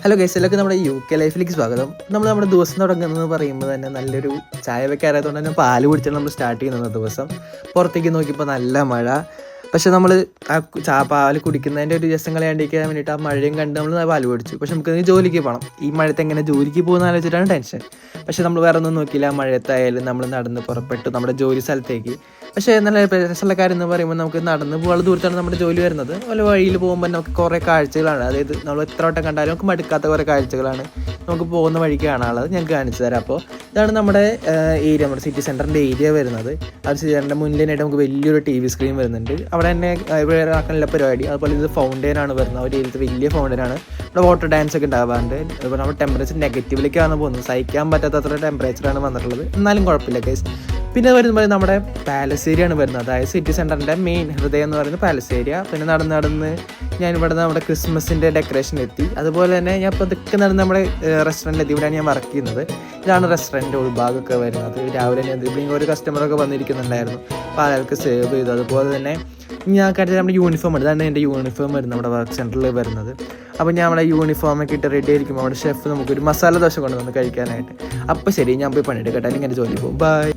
Hello guys, എല്ലാവർക്കും നമ്മുടെ UK ലൈഫിലേക്ക് സ്വാഗതം. നമ്മുടെ ദിവസം തുടങ്ങുന്നത് പറയുമ്പോൾ തന്നെ നല്ലൊരു ചായ വെക്കാറായതുകൊണ്ട് തന്നെ പാല് കുടിച്ചാണ് നമ്മൾ സ്റ്റാർട്ട് ചെയ്യുന്നത്. ദിവസം പുറത്തേക്ക് നോക്കിയപ്പോൾ നല്ല മഴ. പക്ഷെ നമ്മൾ ആ പാല് കുടിക്കുന്നതിൻ്റെ ഒരു രസം കളയാണ്ടിരിക്കാൻ വേണ്ടിയിട്ട് ആ മഴയും കണ്ട് നമ്മൾ പാല് കുടിച്ചു. പക്ഷെ നമുക്ക് ജോലിക്ക് പോകണം. ഈ മഴയത്ത് എങ്ങനെ ജോലിക്ക് പോകുന്ന ആലോചിച്ചിട്ടാണ് ടെൻഷൻ. പക്ഷെ നമ്മൾ വേറെ ഒന്നും നോക്കിയില്ല. മഴയത്തായാലും നമ്മൾ നടന്ന് പുറപ്പെട്ടു നമ്മുടെ ജോലി സ്ഥലത്തേക്ക്. പക്ഷേ നല്ല രസമുള്ള കാര്യം എന്ന് പറയുമ്പോൾ നമുക്ക് നടന്ന് പോകാനുള്ള ദൂരത്താണ് നമ്മുടെ ജോലി വരുന്നത്. അതുപോലെ വഴിയിൽ പോകുമ്പോൾ നമുക്ക് കുറേ കാഴ്ചകളാണ്. അതായത് നമ്മൾ എത്ര വട്ടം കണ്ടാലും നമുക്ക് മടുക്കാത്ത കുറേ കാഴ്ചകളാണ് നമുക്ക് പോകുന്ന വഴിക്ക് കാണാനുള്ളത്. ഞാൻ കാണിച്ചു തരാം. അപ്പോൾ ഇതാണ് നമ്മുടെ ഏരിയ, നമ്മുടെ സിറ്റി സെൻറ്ററിൻ്റെ ഏരിയ വരുന്നത്. അത് സിറ്റി സെൻറ്ററിൻ്റെ മുന്നിലായിട്ട് നമുക്ക് വലിയൊരു TV സ്ക്രീൻ വരുന്നുണ്ട്. അവിടെ തന്നെ വേറെ ആക്കാനുള്ള പരിപാടി. അതുപോലെ ഇത് ഫൗണ്ടൈനാണ് വരുന്നത്. ഒരു ഏരിയത്ത് വലിയ ഫൗണ്ടൈനാണ്. ഇവിടെ വാട്ടർ ഡാൻസ് ഒക്കെ ഉണ്ടാവാറുണ്ട്. അതുപോലെ നമ്മുടെ ടെമ്പറേച്ചർ നെഗറ്റീവിലേക്കാണ് പോകുന്നത്. സഹിക്കാൻ പറ്റാത്തത്ര ടെമ്പറേച്ചറാണ് വന്നിട്ടുള്ളത്. എന്നാലും കുഴപ്പമില്ല ഗൈസ്. പിന്നെ വരുമ്പോൾ നമ്മുടെ പാലസ് ഏരിയ ആണ് വരുന്നത്. അതായത് സിറ്റി സെൻറ്ററിൻ്റെ മെയിൻ ഹൃദയം എന്ന് പറയുന്നത് പാലസ് ഏരിയ. പിന്നെ നടന്ന് ഞാനിവിടെ നമ്മുടെ ക്രിസ്മസിൻ്റെ ഡെക്കറേഷൻ എത്തി. അതുപോലെ തന്നെ ഞാൻ ഇപ്പോൾ ഇതൊക്കെ നമ്മുടെ റെസ്റ്റോറൻറ്റിൽ എത്തി. ഇവിടെയാണ് ഞാൻ വർക്ക് ചെയ്യുന്നത്. ഇതാണ് റെസ്റ്റോറൻറ്റ് ഉൾഭാഗമൊക്കെ വരുന്നത്. രാവിലെ തന്നെ ഒരു കസ്റ്റമറൊക്കെ വന്നിരിക്കുന്നുണ്ടായിരുന്നു. അപ്പോൾ അയാൾക്ക് സേവ് ചെയ്തു. അതുപോലെ തന്നെ ഞാൻ കാണിച്ചാൽ നമ്മുടെ യൂണിഫോം ഉണ്ട്. ഇതാണ് എൻ്റെ യൂണിഫോം വരുന്നത് നമ്മുടെ വർക്ക് സെൻറ്ററിൽ വരുന്നത്. അപ്പോൾ ഞാൻ നമ്മുടെ യൂണിഫോമൊക്കെ ഇട്ട് റെഡി ആയിരിക്കുമ്പോൾ നമ്മുടെ ഷെഫ് നമുക്കൊരു മസാല ദോശ കൊണ്ടുവന്ന് കഴിക്കാനായിട്ട്. അപ്പോൾ ശരി, ഞാൻ പോയി പണിയെടുക്കട്ടെ, അല്ലെങ്കിൽ എൻ്റെ ജോലി പോകും. ബൈ.